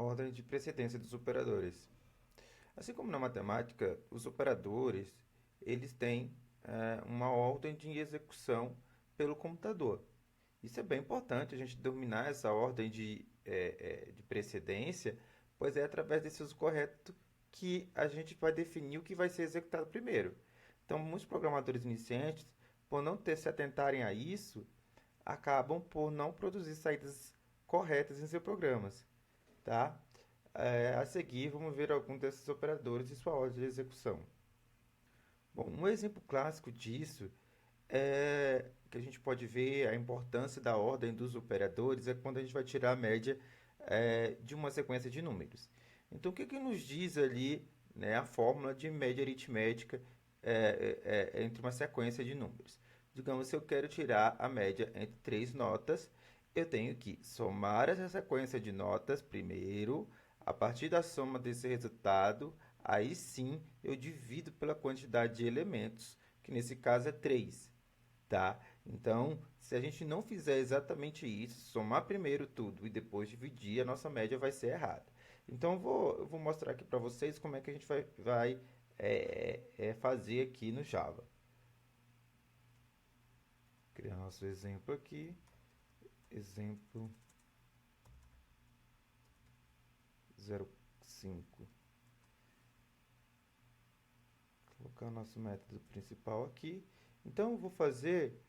Ordem de precedência dos operadores. Assim como na matemática, os operadores eles têm uma ordem de execução pelo computador. Isso é bem importante a gente dominar essa ordem de precedência, pois é através desse uso correto que a gente vai definir o que vai ser executado primeiro. Então, muitos programadores iniciantes, por não ter se atentarem a isso, acabam por não produzir saídas corretas em seus programas, tá? A seguir, vamos ver alguns desses operadores e sua ordem de execução. Bom, um exemplo clássico disso é que a gente pode ver a importância da ordem dos operadores é quando a gente vai tirar a média de uma sequência de números. Então, o que, que nos diz ali, né, a fórmula de média aritmética entre uma sequência de números? Digamos, se eu quero tirar a média entre três notas, eu tenho que somar essa sequência de notas primeiro, a partir da soma desse resultado, aí sim eu divido pela quantidade de elementos, que nesse caso é 3, tá? Então, se a gente não fizer exatamente isso, somar primeiro tudo e depois dividir, a nossa média vai ser errada. Então, eu vou mostrar aqui para vocês como é que a gente vai fazer aqui no Java. Criar nosso exemplo aqui, exemplo 05. Colocar o nosso método principal aqui. Então, eu vou fazer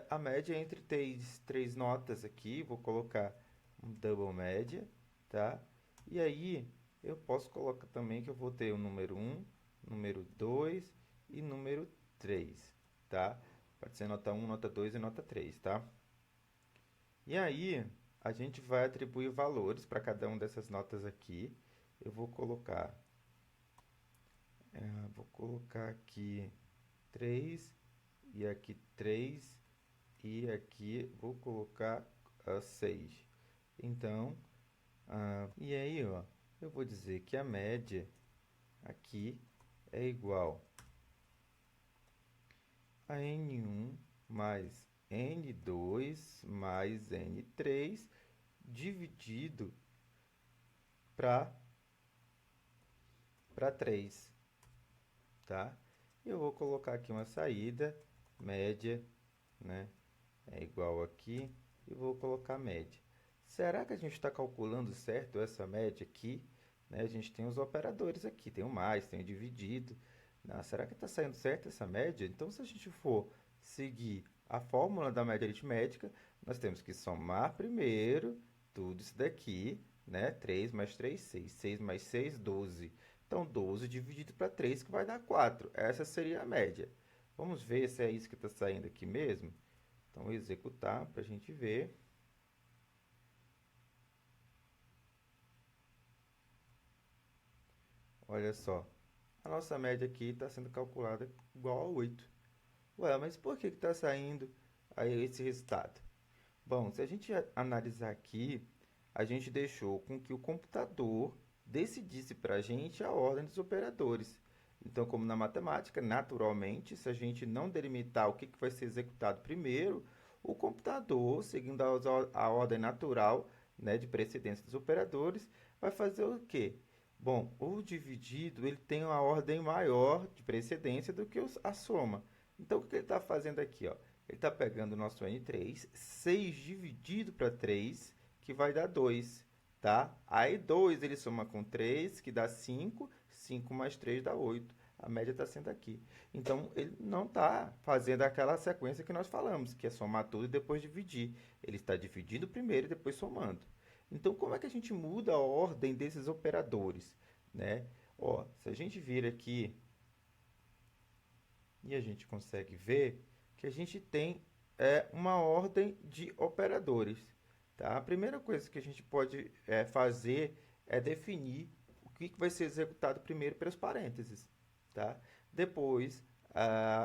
a média entre três notas aqui. Vou colocar um double média, tá? E aí, eu posso colocar também que eu vou ter o número um, número 2 e número 3, tá? Pode ser nota um, nota 2 e nota 3, tá? E aí, a gente vai atribuir valores para cada uma dessas notas aqui. Eu vou colocar aqui 3 e aqui 3 e aqui vou colocar 6. Então, e aí, ó, eu vou dizer que a média aqui é igual a N1 mais N2 mais N3 dividido para 3, tá? Eu vou colocar aqui uma saída, média, né? É igual aqui, e vou colocar média. Será que a gente está calculando certo essa média aqui? Né? A gente tem os operadores aqui, tem o mais, tem o dividido. Não, será que está saindo certo essa média? Então, se a gente for seguir a fórmula da média aritmética, nós temos que somar primeiro tudo isso daqui, né? 3 mais 3, 6. 6 mais 6, 12. Então, 12 dividido para 3, que vai dar 4. Essa seria a média. Vamos ver se é isso que está saindo aqui mesmo? Então, vou executar para a gente ver. Olha só, a nossa média aqui está sendo calculada igual a 8. Ué, mas por que está saindo aí esse resultado? Bom, se a gente analisar aqui, a gente deixou com que o computador decidisse para a gente a ordem dos operadores. Então, como na matemática, naturalmente, se a gente não delimitar o que vai ser executado primeiro, o computador, seguindo a ordem natural, né, de precedência dos operadores, vai fazer o quê? Bom, o dividido ele tem uma ordem maior de precedência do que a soma. Então, o que ele está fazendo aqui? Ó? Ele está pegando o nosso N3, 6 dividido para 3, que vai dar 2, tá? Aí 2 ele soma com 3, que dá 5, 5 mais 3 dá 8. A média está sendo aqui. Então, ele não está fazendo aquela sequência que nós falamos, que é somar tudo e depois dividir. Ele está dividindo primeiro e depois somando. Então, como é que a gente muda a ordem desses operadores, né? Ó, se a gente vir aqui e a gente consegue ver que a gente tem uma ordem de operadores. Tá? A primeira coisa que a gente pode fazer é definir o que vai ser executado primeiro pelos parênteses. Tá? Depois,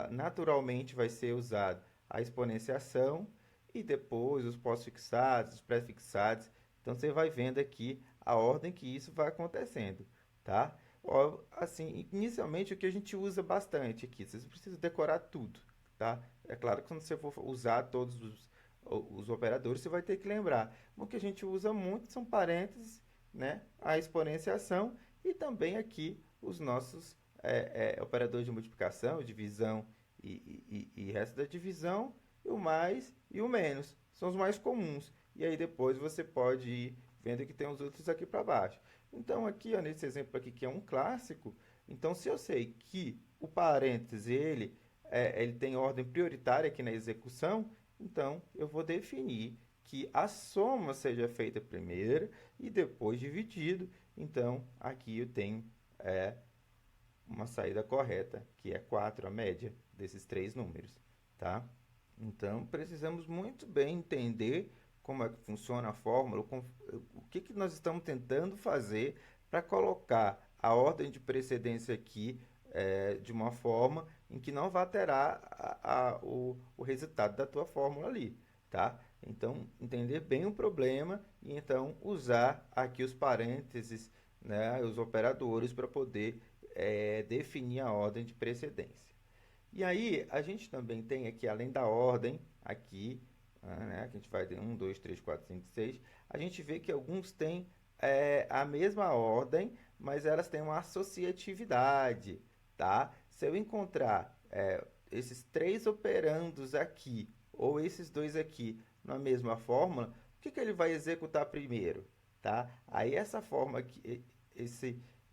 naturalmente, vai ser usado a exponenciação e depois os pós-fixados, os pré-fixados. Então, você vai vendo aqui a ordem que isso vai acontecendo. Tá? Ó, assim, inicialmente o que a gente usa bastante aqui, vocês precisam decorar tudo, tá? É claro que quando você for usar todos os operadores, você vai ter que lembrar. O que a gente usa muito são parênteses né, a exponenciação e também aqui os nossos operadores de multiplicação, divisão e resto da divisão, e o mais e o menos. São os mais comuns. E aí depois você pode ir vendo que tem os outros aqui para baixo. Então aqui, ó, nesse exemplo aqui que é um clássico, então se eu sei que o parêntese ele tem ordem prioritária aqui na execução, então eu vou definir que a soma seja feita primeiro e depois dividido. Então aqui eu tenho uma saída correta, que é 4, a média desses três números, tá? Então, precisamos muito bem entender como é que funciona a fórmula, o que nós estamos tentando fazer para colocar a ordem de precedência aqui de uma forma em que não vai alterar o resultado da tua fórmula ali, tá? Então, entender bem o problema e então usar aqui os parênteses, né, os operadores para poder definir a ordem de precedência. E aí, a gente também tem aqui, além da ordem, aqui, né, que a gente vai de 1, 2, 3, 4, 5, 6, a gente vê que alguns têm a mesma ordem, mas elas têm uma associatividade, tá? Se eu encontrar esses três operandos aqui, ou esses dois aqui, na mesma fórmula, o que ele vai executar primeiro, tá? Aí essa forma aqui,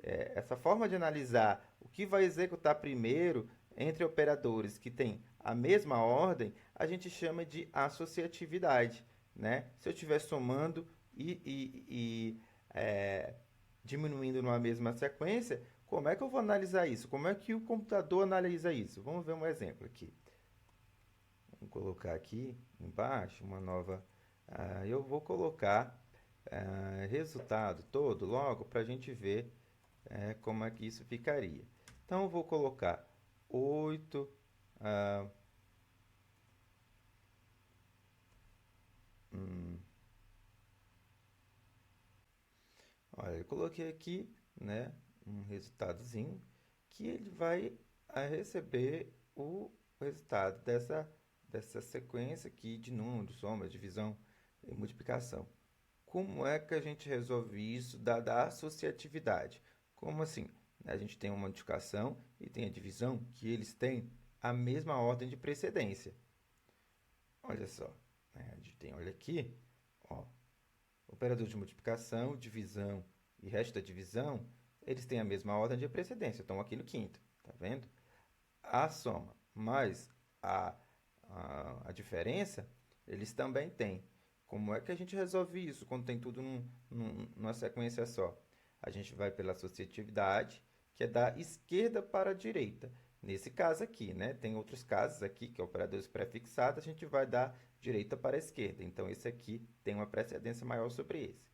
essa forma de analisar o que vai executar primeiro entre operadores que têm a mesma ordem, a gente chama de associatividade, né? Se eu estiver somando e diminuindo numa mesma sequência, como é que eu vou analisar isso? Como é que o computador analisa isso? Vamos ver um exemplo aqui. Vamos colocar aqui embaixo uma nova... eu vou colocar resultado todo logo para a gente ver como é que isso ficaria. Então, eu vou colocar 8. Olha, eu coloquei aqui, né, um resultadozinho que ele vai receber o resultado dessa sequência aqui de números, soma, divisão e multiplicação. Como é que a gente resolve isso da associatividade? Como assim? A gente tem uma multiplicação e tem a divisão que eles têm a mesma ordem de precedência. Olha só, né? A gente tem, olha aqui, ó, operador de multiplicação, divisão e resto da divisão, eles têm a mesma ordem de precedência, estão aqui no quinto, tá vendo? A soma mais a diferença, eles também têm. Como é que a gente resolve isso quando tem tudo numa sequência só? A gente vai pela associatividade, que é da esquerda para a direita. Nesse caso aqui, né? Tem outros casos aqui, que é operadores prefixados, a gente vai da direita para a esquerda. Então, esse aqui tem uma precedência maior sobre esse.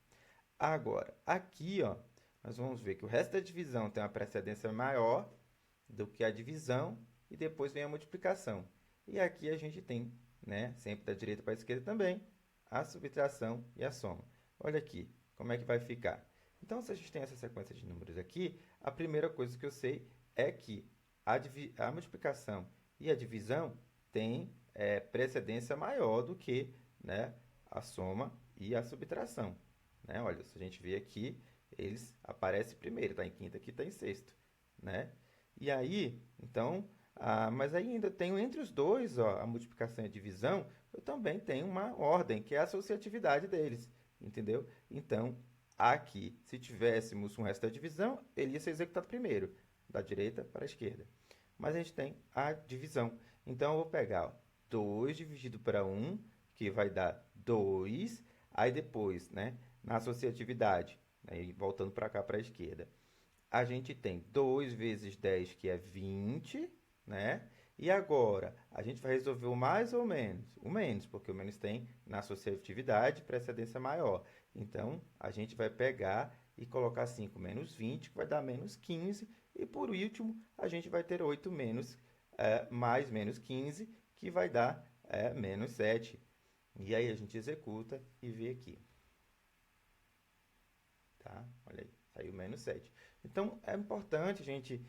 Agora, aqui, ó, nós vamos ver que o resto da divisão tem uma precedência maior do que a divisão e depois vem a multiplicação. E aqui a gente tem, né, sempre da direita para a esquerda também, a subtração e a soma. Olha aqui como é que vai ficar. Então, se a gente tem essa sequência de números aqui, a primeira coisa que eu sei é que a multiplicação e a divisão têm precedência maior do que, né, a soma e a subtração. Né? Olha, se a gente vê aqui, eles aparecem primeiro, está em quinto, aqui está em sexto. Né? E aí, então, mas aí ainda tenho entre os dois, ó, a multiplicação e a divisão, eu também tenho uma ordem, que é a associatividade deles, entendeu? Então, aqui, se tivéssemos um resto da divisão, ele ia ser executado primeiro, da direita para a esquerda. Mas a gente tem a divisão. Então, eu vou pegar 2 dividido para 1, que vai dar 2. Aí depois, né, na associatividade, né, voltando para cá para a esquerda, a gente tem 2 vezes 10, que é 20, né? E agora, a gente vai resolver o mais ou menos? O menos, porque o menos tem na associatividade precedência maior. Então, a gente vai pegar e colocar 5 menos 20, que vai dar menos 15. E por último, a gente vai ter 8 mais menos 15, que vai dar menos 7. E aí a gente executa e vê aqui. Tá? Olha aí, saiu menos 7. Então, é importante a gente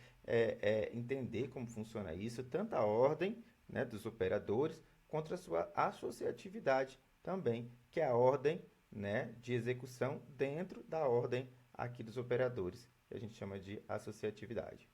entender como funciona isso, tanto a ordem, né, dos operadores, quanto a sua associatividade também, que é a ordem, né, de execução dentro da ordem aqui dos operadores, que a gente chama de associatividade.